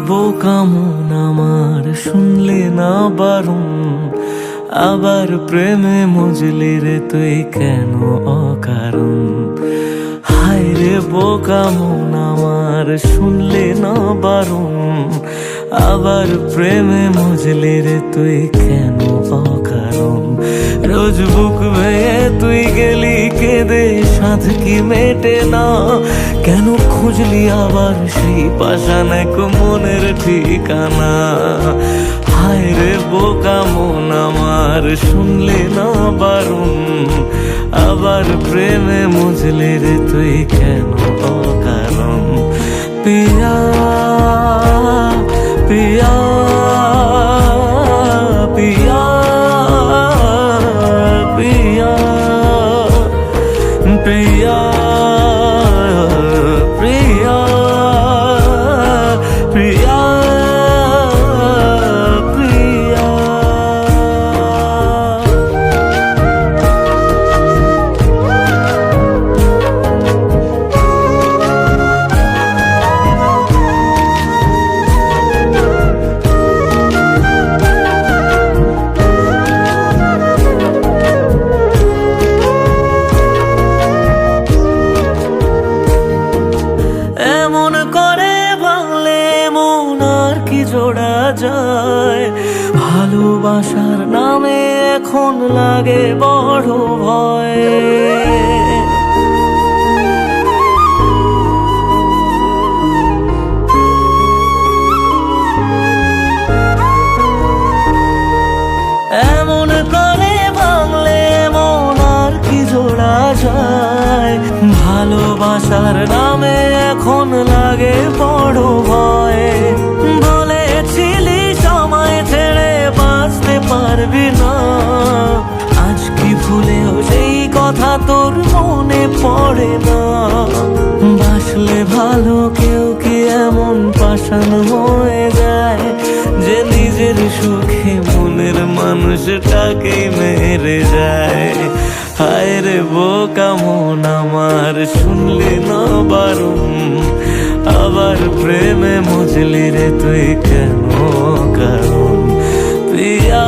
বোকা মন আমার শুনলে না বারণ, আবার প্রেমে মজলি রে তুই কেন অকারণ। হায় রে বোকা মন আমার শুনলে না বারণ, আবার প্রেমে মজলি রে তুই কেন অকারণ। রোজ বুক ভেঙে তুই গেলি কেঁদে সাধ কি মেটে না, কেন খুঁজলি আবার সেই পাষাণ এক মনের ঠিকানা। হায় রে বোকা মন আমার শুনলে না বারণ, আবার প্রেমে মজলে রে তুই কেন অকারণ। পিয়া পিয়া পিয়া পিয়া প্রিয়া প্রিয়া প্রিয়া প্রিয়া। এমন করে ভাঙলে মন আর কি জোড়া যায়, ভালোবাসার নামে এখন লাগে বড় ভয়। এমন করে ভাঙলে মন আর কি জোড়া যায়, ভালোবাসার নামে এখন লাগে বড় ভয়। বলেছিলি সময় ছেড়ে বাঁচতে পারবি না, আজ কি ভুলেও সেই কথা তোর মনে পড়ে না। বাসলে ভালো কেউ কি এমন পাষাণ হয়ে যায়, যে নিজের সুখে মনের মানুষটাকেই মেরে যায়। হায় রে বোকা মন আমার শুনলে না বারণ, আবার প্রেমে মজলি রে তুই কেন কারণ। পিয়া